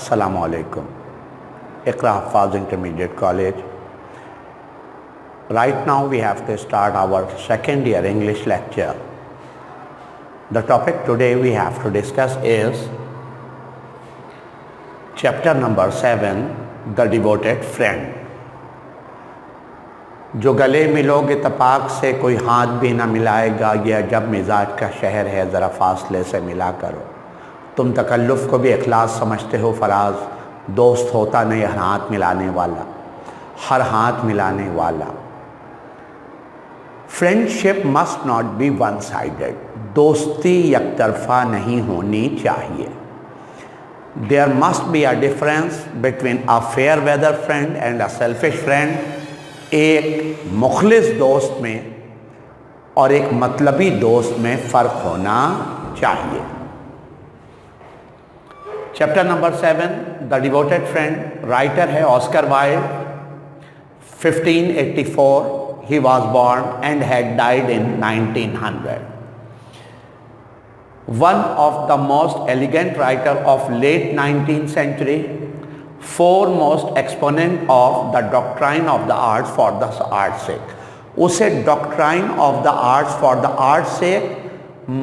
Assalamu alaikum. Iqra Haffaz Intermediate College. Right now we have to start our second year English lecture. The topic today we have to discuss is chapter number 7, The Devoted Friend. जो गले मिलोगे इत्तेफाक से कोई हाथ भी ना मिलाएगा, यह जब मिजाज का शहर है ज़रा फासले से मिला करो। तुम तकल्लुफ़ को भी इखलास समझते हो फराज, दोस्त होता नहीं हर हाथ मिलाने वाला, हर हाथ मिलाने वाला। Friendship must not be one sided, दोस्ती यकतरफा नहीं होनी चाहिए। There must be a difference between a fair weather friend and a selfish friend. एक मुखलिस दोस्त में और एक मतलबी दोस्त में फ़र्क होना चाहिए। Chapter number 7, the devoted friend, writer है Oscar Wilde. 1584 he was born and had died in 1900. One of the most elegant writer of late 19th century, foremost exponent of the doctrine of the arts for the art's sake. उसे doctrine of the arts for the art's sake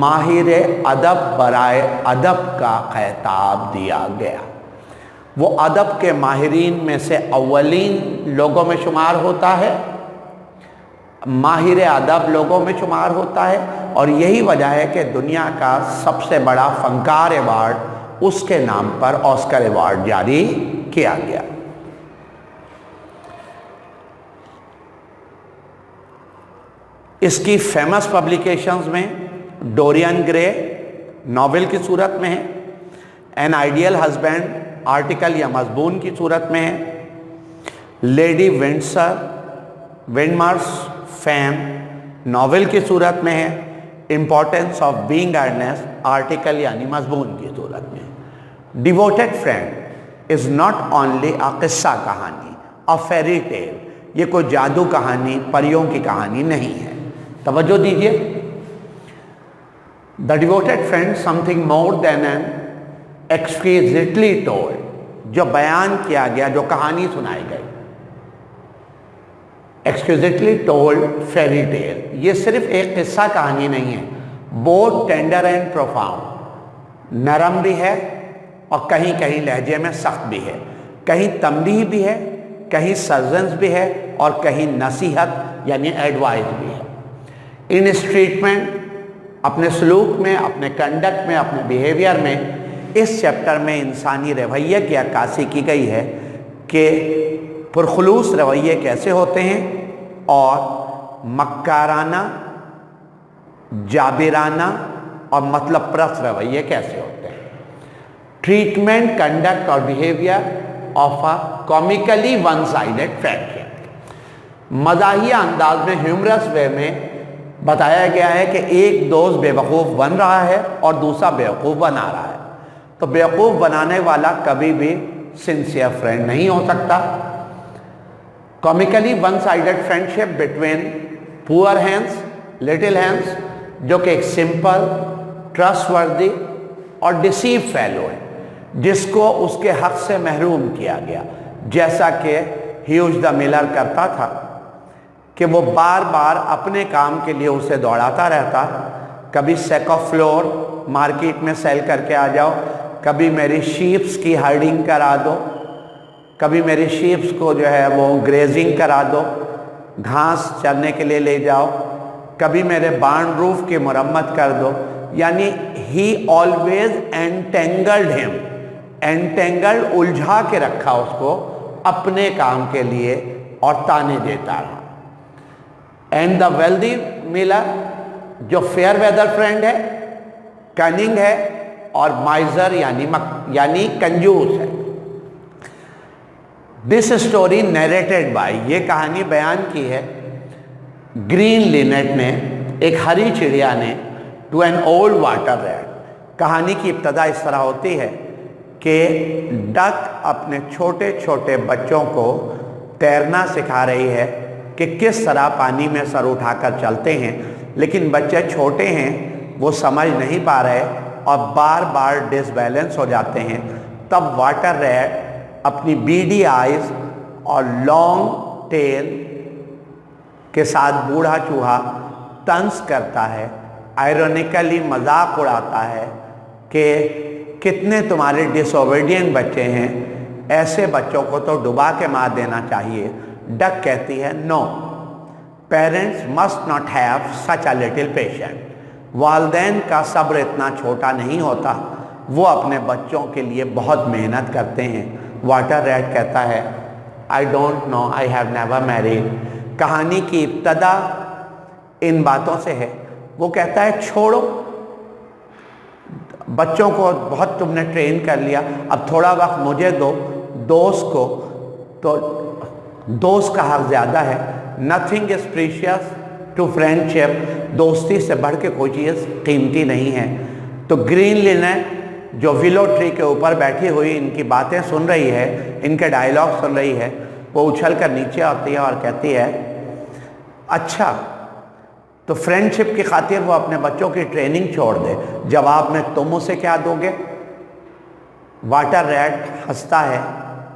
माहिर अदब बराए अदब का खिताब दिया गया। वो अदब के माहिरीन में से अव्वलीन लोगों में शुमार होता है, माहिर अदब लोगों में शुमार होता है, और यही वजह है कि दुनिया का सबसे बड़ा फनकार अवार्ड उसके नाम पर ऑस्कर अवार्ड जारी किया गया। इसकी फेमस पब्लिकेशंस में डोरियन ग्रे नॉवेल की सूरत में है, एन आइडियल हस्बैंड आर्टिकल या मजबून की सूरत में है, लेडी विंडमर्स फैम नॉवेल की सूरत में है, importance of being earnest article यानी मजबून की सूरत में है। Devoted friend is not only a किस्सा कहानी, अ फेरी टेल, ये कोई जादू कहानी परियों की कहानी नहीं है। तवज्जो दीजिए, the devoted friend something more than an exquisitely told, जो बयान किया गया, जो कहानी सुनाई गई, एक्सक्विजिटली टोल्ड फेरी टेल, ये सिर्फ एक किस्सा कहानी नहीं है, बोथ टेंडर एंड प्रोफाउंड, नरम भी है और कहीं कहीं लहजे में सख्त भी है, कहीं तंबीह भी है, कहीं सर्जन्स भी है और कहीं नसीहत यानी एडवाइस भी है। इन इस ट्रीटमेंट, अपने सलूक में, अपने कंडक्ट में, अपने बिहेवियर में, इस चैप्टर में इंसानी रवैये की अक्कासी की गई है कि पुरखलूस रवैये कैसे होते हैं और मक्काराना, जाबिराना और मतलब परस्त रवैये कैसे होते हैं। ट्रीटमेंट, कंडक्ट और behaviour of a comically one sided friendship, मज़ाहिया अंदाज में, ह्यूमरस वे में बताया गया है कि एक दोस्त बेवकूफ़ बन रहा है और दूसरा बेवकूफ़ बना रहा है, तो बेवकूफ़ बनाने वाला कभी भी सिंसियर फ्रेंड नहीं हो सकता। Comically one sided friendship between poor hands, little hands, जो कि एक सिंपल, ट्रस्टवर्दी और डिसीव फेलो है, जिसको उसके हक से महरूम किया गया, जैसा कि ह्यूज द मिलर करता था कि वो बार बार अपने काम के लिए उसे दौड़ाता रहता, कभी सेक ऑफ फ्लोर मार्केट में सेल करके आ जाओ, कभी मेरी शीप्स की हर्डिंग करा दो, कभी मेरी शीप्स को जो है वो ग्रेजिंग करा दो, घास चरने के लिए ले जाओ, कभी मेरे बार्न रूफ की मरम्मत कर दो। यानी ही ऑलवेज एंटेंगल्ड हिम, एंटेंगल्ड उलझा के रखा उसको अपने काम के लिए और ताने देता रहा। एंड द वेल्दी मिलर, जो फेयर वेदर फ्रेंड है, कनिंग है और माइजर यानी कंजूस है। दिस स्टोरी नरेटेड बाय, ये कहानी बयान की है ग्रीन लिनेट ने, एक हरी चिड़िया ने, to an old water rat. कहानी की इब्तदा इस तरह होती है कि डक अपने छोटे छोटे बच्चों को तैरना सिखा रही है कि किस तरह पानी में सर उठाकर चलते हैं, लेकिन बच्चे छोटे हैं, वो समझ नहीं पा रहे और बार बार डिसबैलेंस हो जाते हैं। तब वाटर रैट अपनी बीडी आइज और लॉन्ग टेल के साथ बूढ़ा चूहा तंज करता है, आयरोनिकली मजाक उड़ाता है कि कितने तुम्हारे डिसोबीडियंट बच्चे हैं, ऐसे बच्चों को तो डुबा के मार देना चाहिए। डक कहती है no, parents must not have such a little patient. वालदैन का सब्र इतना छोटा नहीं होता, वो अपने बच्चों के लिए बहुत मेहनत करते हैं। वाटर रैट कहता है I don't know, I have never married. कहानी की इब्तदा इन बातों से है। वो कहता है छोड़ो, बच्चों को बहुत तुमने ट्रेन कर लिया, अब थोड़ा वक्त मुझे दो, दोस्त को तो दोस्त का हक ज़्यादा है। Nothing is precious to friendship, दोस्ती से बढ़ के कोई चीज़ कीमती नहीं है। तो ग्रीन लिनेट जो विलो ट्री के ऊपर बैठी हुई इनकी बातें सुन रही है, इनके डायलॉग सुन रही है, वो उछल कर नीचे आती है और कहती है अच्छा, तो फ्रेंडशिप की खातिर वो अपने बच्चों की ट्रेनिंग छोड़ दे, जवाब में तुम उसे क्या दोगे? वाटर रैट हंसता है,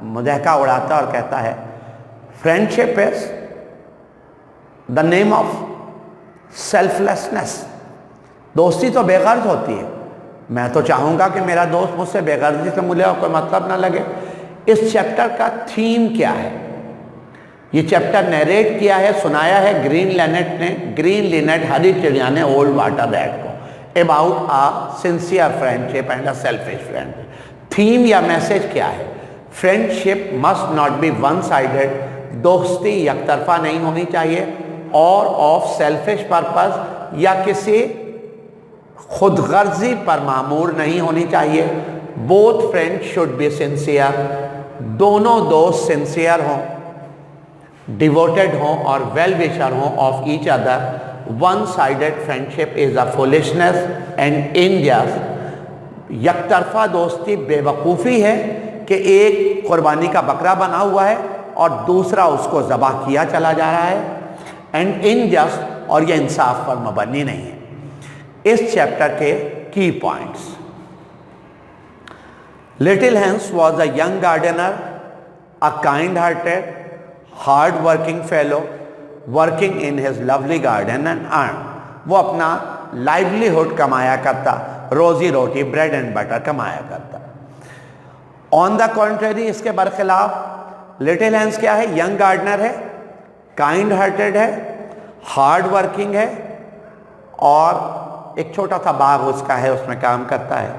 मजाका उड़ाता और कहता है friendship is the name of selflessness. दोस्ती तो बेगर्ज होती है। मैं तो चाहूँगा कि मेरा दोस्त मुझसे बेगर्जी से मिले और कोई मतलब ना लगे। इस चैप्टर का थीम क्या है? ये चैप्टर नरेट किया है, सुनाया है ग्रीन लिनेट हरी चिड़िया ने ओल्ड वाटर रैट को, about a sincere friendship and a selfish friendship. Theme या मैसेज क्या है? Friendship must not be one sided, दोस्ती यकतरफा नहीं होनी चाहिए, और ऑफ सेल्फिश पर्पस या किसी खुदगर्जी पर मामूर नहीं होनी चाहिए। Both friends should be sincere, दोनों दोस्त सिंसियर हों, डिवोटेड हों और वेल विशर हों of each other. One sided friendship is a foolishness and injust. यकतरफा दोस्ती बेवकूफ़ी है कि एक कुर्बानी का बकरा बना हुआ है और दूसरा उसको ज़बह किया चला जा रहा है, एंड इनजस्ट, और यह इंसाफ पर मबनी नहीं है। इस चैप्टर के key points: little Hans was a young gardener, a kind hearted hard working fellow working in his lovely garden and earn. वो अपना लाइवलीहुड कमाया करता, रोजी रोटी ब्रेड एंड बटर कमाया करता। ऑन द कॉन्ट्रेरी, इसके बरखिलाफ लिटिल हैंस क्या है? यंग गार्डनर है, काइंड हार्टेड है, हार्ड वर्किंग है, और एक छोटा सा बाग उसका है, उसमें काम करता है।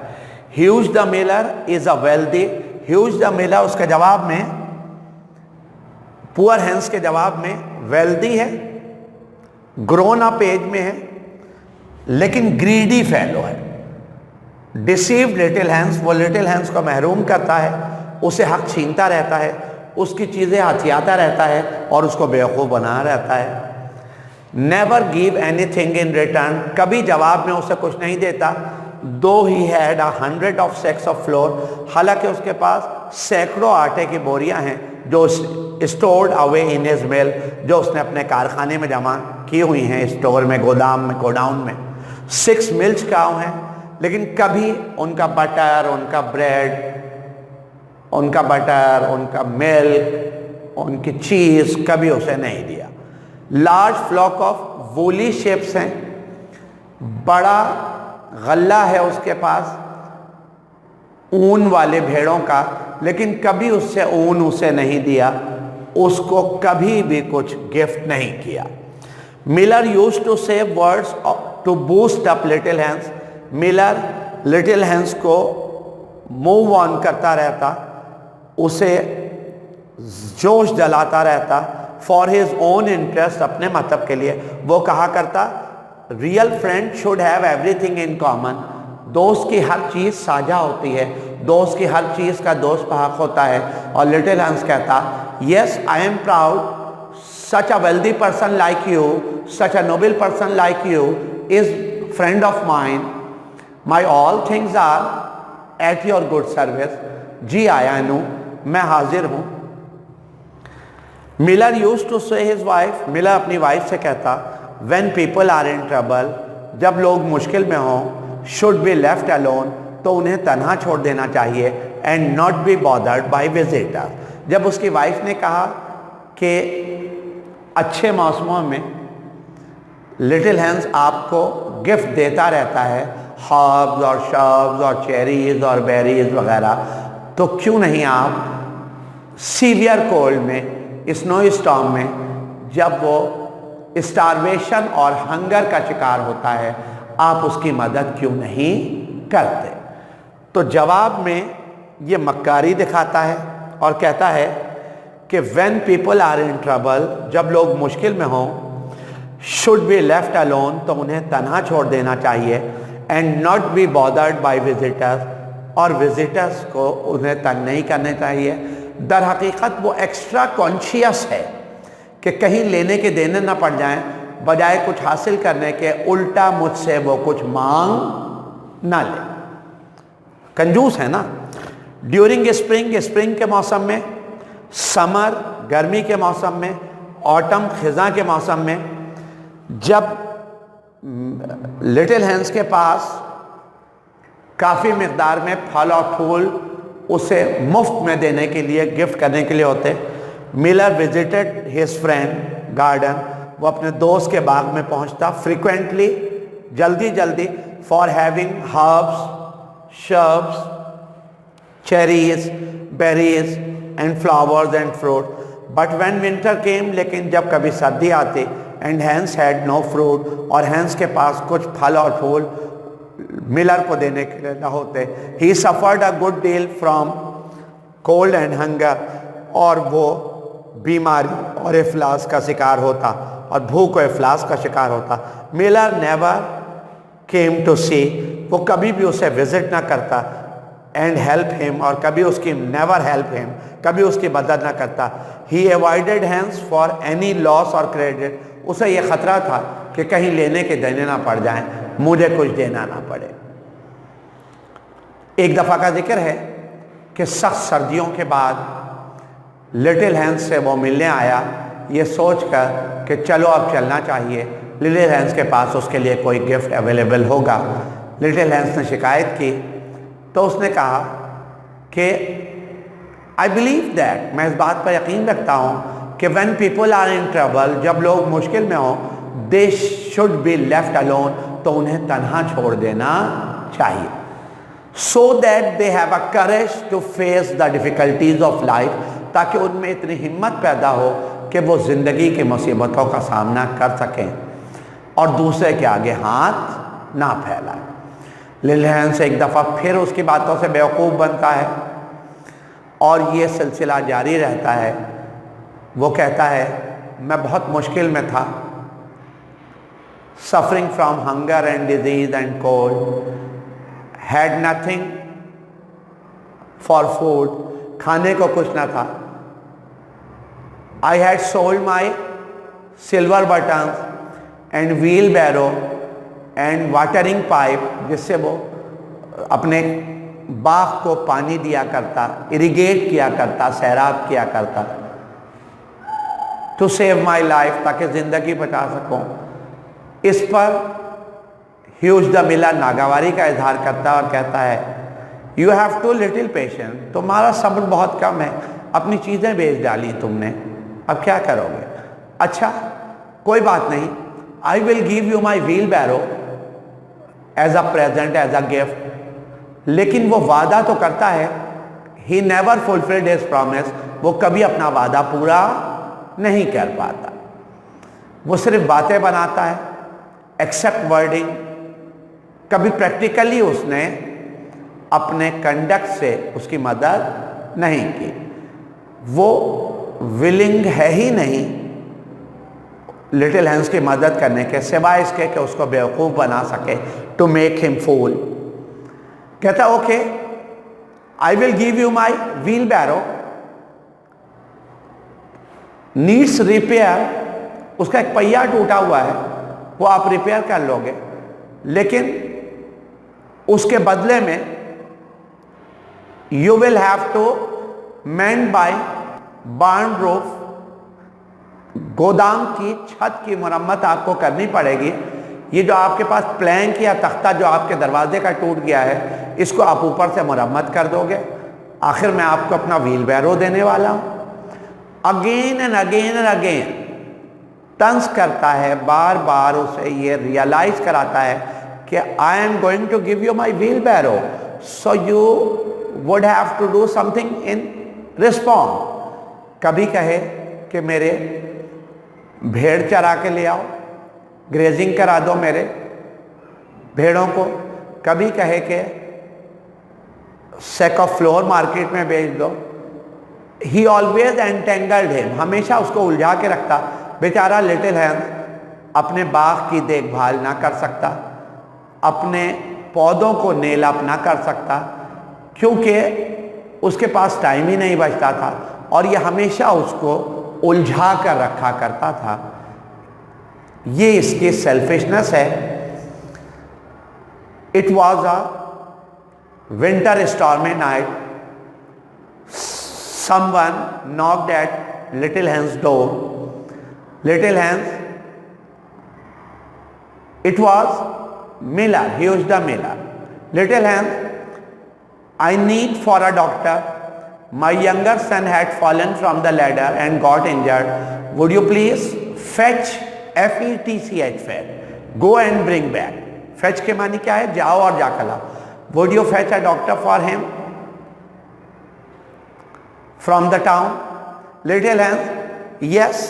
Huge the Miller is a wealthy. Huge the Miller उसके जवाब में, पुअर हैंस के जवाब में वेल्दी है, ग्रोन अप एज में है, लेकिन ग्रीडी फेलो है। डिसीव्ड लिटिल हैंस, वो लिटिल हैंस को महरूम करता है, उसे हक छीनता रहता है, उसकी चीज़ें हथियाता रहता है और उसको बेवकूफ़ बना रहता है। Never give anything in return, कभी जवाब में उसे कुछ नहीं देता। दो he had 100 of sacks of floor, हालांकि उसके पास सैकड़ों आटे की बोरियां हैं जो स्टोर्ड अवे इन हिज मिल, जो उसने अपने कारखाने में जमा की हुई हैं, स्टोर में, गोदाम में, गोडाउन में। 6 मिल्क काऊ हैं, लेकिन कभी उनका बटर, उनका मिल्क, उनकी चीज़ कभी उसे नहीं दिया। Large flock of woolly sheeps हैं, बड़ा गल्ला है उसके पास ऊन वाले भेड़ों का, लेकिन कभी उससे ऊन उसे नहीं दिया, उसको कभी भी कुछ गिफ्ट नहीं किया। Miller used to say words to boost up little Hans. Miller little Hans को मूव ऑन करता रहता, उसे जोश जलाता रहता, फॉर हिज ओन इंटरेस्ट, अपने मतलब के लिए। वो कहा करता real friend should have everything in common, दोस्त की हर चीज़ साझा होती है, दोस्त की हर चीज़ का दोस्त पर हक होता है। और लिटिल हैंस कहता yes I am proud, such a wealthy person like you, such a noble person like you is friend of mine, my all things are at your good service. जी आया नू, मैं हाजिर हूँ। Miller used to say his wife, Miller अपनी wife से कहता when people are in trouble, जब लोग मुश्किल में हों, शुड बी लेफ्ट अलोन, तो उन्हें तन्हा छोड़ देना चाहिए। And not be bothered by visitors. जब उसकी वाइफ ने कहा कि अच्छे मौसमों में लिटिल हैंस आपको गिफ्ट देता रहता है, हर्ब्स और शर्ब्स और चेरीज और बेरीज वगैरह, तो क्यों नहीं आप सीवियर कोल्ड में, स्नो स्टॉर्म में, जब वो स्टारवेशन और हंगर का शिकार होता है, आप उसकी मदद क्यों नहीं करते। तो जवाब में ये मक्कारी दिखाता है और कहता है कि when people are in trouble, जब लोग मुश्किल में हों, शुड बी लेफ्ट अलोन, तो उन्हें तन्हा छोड़ देना चाहिए, and not be bothered by visitors, और विजिटर्स को उन्हें तंग नहीं करना चाहिए। दर हकीकत वो एक्स्ट्रा कॉन्शियस है कि कहीं लेने के देने ना पड़ जाएं, बजाय कुछ हासिल करने के उल्टा मुझसे वो कुछ मांग ना ले। कंजूस है ना। ड्यूरिंग स्प्रिंग, स्प्रिंग के मौसम में, समर गर्मी के मौसम में, ऑटम खिज़ां के मौसम में, जब लिटिल हैंस के पास काफ़ी मिकदार में फल और फूल उसे मुफ्त में देने के लिए, गिफ्ट करने के लिए होते, Miller visited his friend garden, वो अपने दोस्त के बाग में पहुंचता फ्रीक्वेंटली, जल्दी जल्दी, for having herbs, shrubs, cherries, berries and flowers and fruit. But when winter came, लेकिन जब कभी सर्दी आती, and Hans had no fruit, और हैंस के पास कुछ फल और फूल मिलर को देने के लिए न होते, he suffered a good deal from cold and hunger, और वो बीमारी और इफ्लास का शिकार होता और भूख और इफ्लास का शिकार होता। Miller never came to see, वो कभी भी उसे विजिट ना करता, एंड हेल्प हिम, और कभी उसकी नेवर हेल्प हिम, कभी उसकी मदद ना करता। He avoided Hans for any loss और क्रेडिट, उसे यह खतरा था कि कहीं लेने के देने ना पड़ जाएं, मुझे कुछ देना ना पड़े। एक दफ़ा का जिक्र है कि सख्त सर्दियों के बाद लिटिल हैंस से वो मिलने आया, ये सोचकर कि चलो अब चलना चाहिए, लिटिल हैंस के पास उसके लिए कोई गिफ्ट अवेलेबल होगा। लिटिल हैंस ने शिकायत की, तो उसने कहा कि आई बिलीव दैट, मैं इस बात पर यकीन रखता हूँ कि when people are in trouble, जब लोग मुश्किल में हों, they should be left alone, तो उन्हें तन्हा छोड़ देना चाहिए, so that they have a courage to face the difficulties of life, ताकि उनमें इतनी हिम्मत पैदा हो कि वो ज़िंदगी की मुसीबतों का सामना कर सकें और दूसरे के आगे हाथ ना फैलाएं। लिटिल हैंस एक दफ़ा फिर उसकी बातों से बेवकूफ़ बनता है और ये सिलसिला जारी रहता है। वो कहता है, मैं बहुत मुश्किल में था, suffering from hunger and disease and cold, had nothing for food, खाने को कुछ ना था। I had sold my silver buttons and wheelbarrow and watering pipe, जिससे वो अपने बाग को पानी दिया करता, इरिगेट किया करता, सैराब किया करता, टू सेव माई लाइफ, ताकि ज़िंदगी बचा सकूं। इस पर ह्यूज द मिलर नागवारी का इजहार करता और कहता है, you have to little patience, तुम्हारा सब्र बहुत कम है, अपनी चीज़ें बेच डाली तुमने, अब क्या करोगे। अच्छा कोई बात नहीं, I will give you my wheelbarrow as a present, as a gift. लेकिन वो वादा तो करता है, he never fulfilled his promise, वो कभी अपना वादा पूरा नहीं कर पाता, वो सिर्फ बातें बनाता है, एक्सेप्ट वर्डिंग। कभी प्रैक्टिकली उसने अपने कंडक्ट से उसकी मदद नहीं की, वो विलिंग है ही नहीं लिटिल हैंस की मदद करने के, सिवाय इसके कि उसको बेवकूफ़ बना सके, टू मेक हिम फूल। कहता okay, I will give you my wheelbarrow, needs repair, उसका एक पहिया टूटा हुआ है, वो आप रिपेयर कर लोगे, लेकिन उसके बदले में you will have to mend by barn roof, गोदाम की छत की मरम्मत आपको करनी पड़ेगी। ये जो आपके पास प्लैंक या तख्ता जो आपके दरवाजे का टूट गया है, इसको आप ऊपर से मरम्मत कर दोगे आखिर मैं आपको अपना व्हील बैरो देने वाला हूं। Again and again and again तंज करता है, बार बार उसे ये रियलाइज कराता है कि I am going to give you my wheelbarrow, so you would have to do something in respond. कभी कहे कि मेरे भेड़ चरा के ले आओ, ग्रेजिंग करा दो मेरे भेड़ों को, कभी कहे कि सेक ऑफ फ्लोर मार्केट में बेच दो। ही ऑलवेज एंटेंगल्ड हिम, हमेशा उसको उलझा के रखता। बेचारा लिटिल हैंस अपने बाग की देखभाल ना कर सकता, अपने पौधों को नेल अप ना कर सकता, क्योंकि उसके पास टाइम ही नहीं बचता था और ये हमेशा उसको उलझा कर रखा करता था। ये इसकी सेल्फिशनेस है। It was a winter stormy night. Someone knocked at Little Hen's door. Little Hen, it was Miller. He was the Miller. Little Hen, I need for a doctor. My younger son had fallen from the ladder and got injured. Would you please fetch, F-E-T-C-H, fetch. Go and bring back. Fetch के मानी क्या है? जाओ और जाकर लाओ. Would you fetch a doctor for him from the town? Little Hen, yes.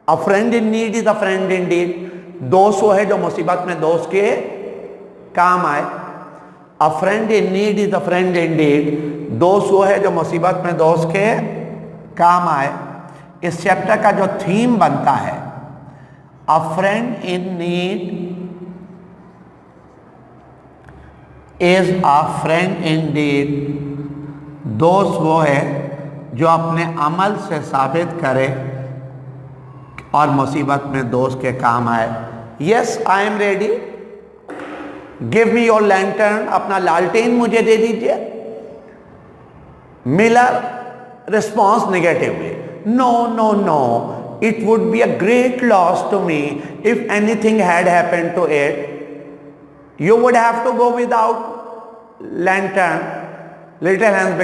A friend in need is a friend indeed. दोस्त वो है जो मुसीबत में दोस्त के काम आए। A friend in need is a friend indeed. दोस्त वो है जो मुसीबत में दोस्त के काम आए। इस चैप्टर का जो थीम बनता है, A friend in need is a friend indeed. दोस्त वो है जो अपने अमल से साबित करे और मुसीबत में दोस्त के काम आए। Yes, I am ready, give me your lantern, अपना लालटेन मुझे दे दीजिए। Miller response negatively, no no no, it would be a great loss to me if anything had happened to it. You would have to go without lantern. Little hence